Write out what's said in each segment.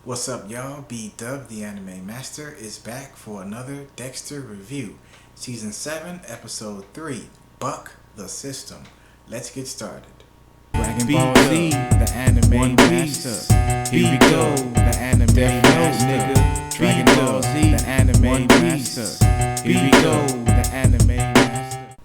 What's up, y'all? B-Dub, the anime master, is back for another Dexter review. Season 7, Episode 3, Buck the System. Let's get started. Dragon Ball Z, the anime master. Here we go, the anime master. Nigga. Dragon Ball Z, the anime master. Here we go, the anime master.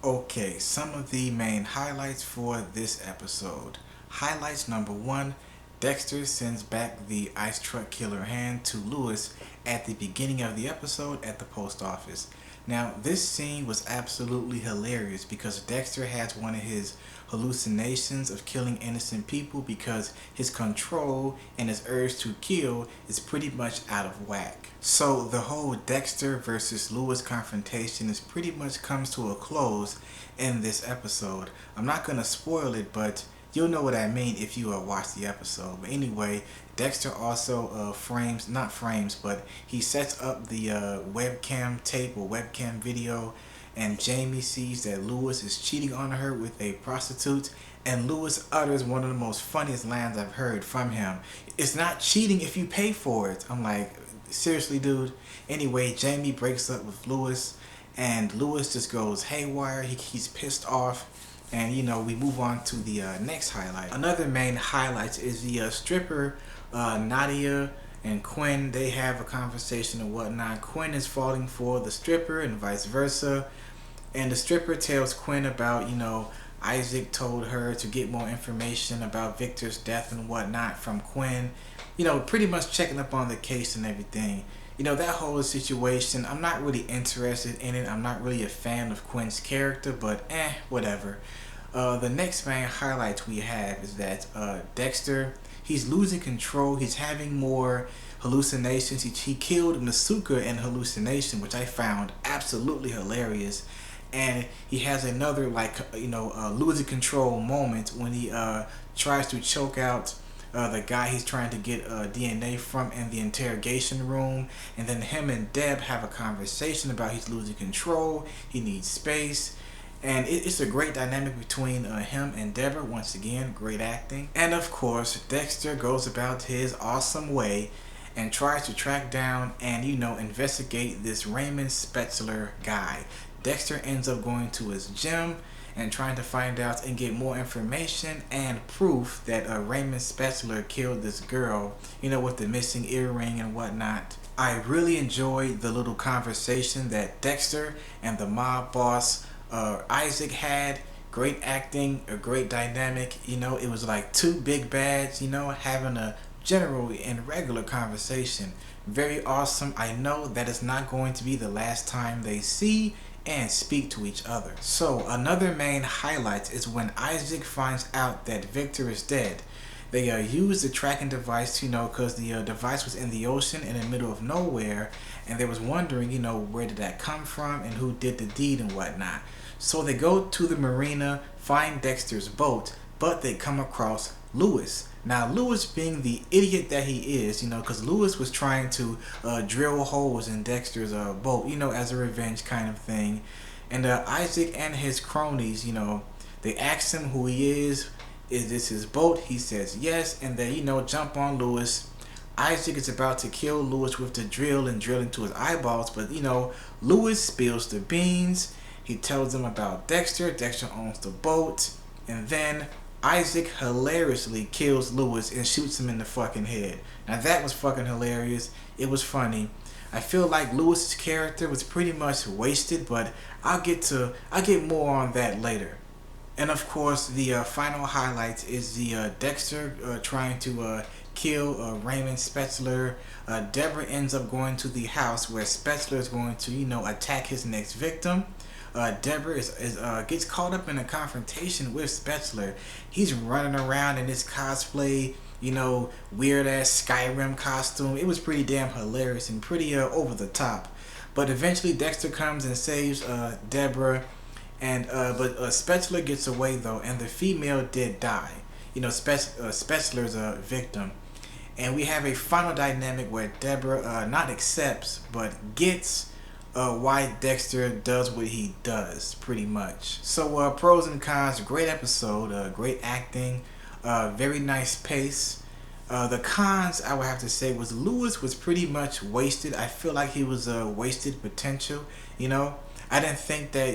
Okay, some of the main highlights for this episode. Highlights number 1. Dexter sends back the ice truck killer hand to Lewis at the beginning of the episode at the post office. Now, this scene was absolutely hilarious because Dexter has one of his hallucinations of killing innocent people because his control and his urge to kill is pretty much out of whack. So the whole Dexter versus Lewis confrontation is pretty much comes to a close in this episode. I'm not going to spoil it, but you'll know what I mean if you watch the episode. But anyway, Dexter also not frames, but he sets up the webcam tape or webcam video, and Jamie sees that Lewis is cheating on her with a prostitute, and Lewis utters one of the most funniest lines I've heard from him. "It's not cheating if you pay for it." I'm like, seriously, dude? Anyway, Jamie breaks up with Lewis, and Lewis just goes haywire. He's pissed off. And we move on to the next highlight. Another main highlight is the stripper Nadia and Quinn. They have a conversation and whatnot. Quinn is falling for the stripper and vice versa. And the stripper tells Quinn about, Isaac told her to get more information about Victor's death and whatnot from Quinn. Pretty much checking up on the case and everything. That whole situation, I'm not really interested in it. I'm not really a fan of Quinn's character, but whatever. The next main highlight we have is that Dexter, he's losing control. He's having more hallucinations. He killed Masuka in hallucination, which I found absolutely hilarious. And he has another losing control moment when he tries to choke out the guy he's trying to get DNA from in the interrogation room, and then him and Deb have a conversation about he's losing control, he needs space, and it's a great dynamic between him and Deborah. Once again, great acting. And of course, Dexter goes about his awesome way and tries to track down and investigate this Raymond Spetzler guy. Dexter ends up going to his gym and trying to find out and get more information and proof that Raymond Spetzler killed this girl, with the missing earring and whatnot. I really enjoyed the little conversation that Dexter and the mob boss Isaac had. Great acting, a great dynamic. It was like two big bads, having a general and regular conversation. Very awesome. I know that it's not going to be the last time they see and speak to each other. So another main highlight is when Isaac finds out that Victor is dead. They used the tracking device, because the device was in the ocean in the middle of nowhere, and they was wondering, where did that come from and who did the deed and whatnot. So they go to the marina, find Dexter's boat, but they come across Lewis. Now, Lewis being the idiot that he is, because Lewis was trying to drill holes in Dexter's boat, as a revenge kind of thing. And Isaac and his cronies, they ask him who he is this his boat? He says yes, and they, jump on Lewis. Isaac is about to kill Lewis with the drill and drill into his eyeballs, but, Lewis spills the beans. He tells them about Dexter. Dexter owns the boat, and then Isaac hilariously kills Lewis and shoots him in the fucking head. Now that was fucking hilarious. It was funny. I feel like Lewis's character was pretty much wasted, but I'll get more on that later. And of course, the final highlight is the Dexter trying to kill Raymond Spetzler. Deborah ends up going to the house where Spetzler is going to, attack his next victim. Deborah gets caught up in a confrontation with Spetzler. He's running around in his cosplay, weird ass Skyrim costume. It was pretty damn hilarious and pretty over the top. But eventually Dexter comes and saves Deborah, and but Spetzler gets away though, and the female did die. Spetzler's a victim. And we have a final dynamic where Deborah not accepts but gets why Dexter does what he does, pretty much. So pros and cons. Great episode, great acting, very nice pace, The cons, I would have to say, was Lewis was pretty much wasted. I feel like he was a wasted potential, you know. I didn't think that,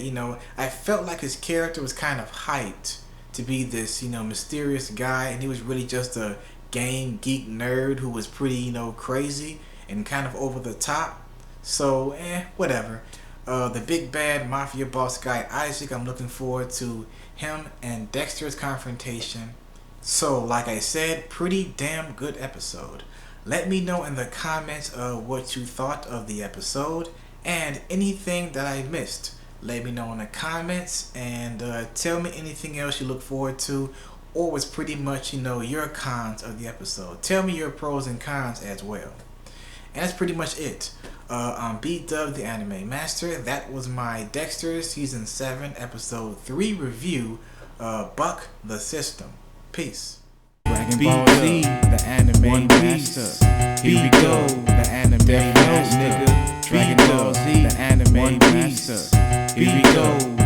I felt like his character was kind of hyped to be this, mysterious guy, and he was really just a game geek nerd who was pretty, crazy and kind of over the top. So, whatever. The big bad mafia boss guy, Isaac, I'm looking forward to him and Dexter's confrontation. So, like I said, pretty damn good episode. Let me know in the comments what you thought of the episode and anything that I missed. Let me know in the comments and tell me anything else you look forward to or was pretty much, your cons of the episode. Tell me your pros and cons as well. And that's pretty much it. I'm B-Dub, the Anime Master. That was my Dexter Season 7 Episode 3 review, Buck the System. Peace. Dragon Ball Z, the Anime Master. Here we go, the Anime Master. Dragon Ball Z, the Anime Master. Here we go.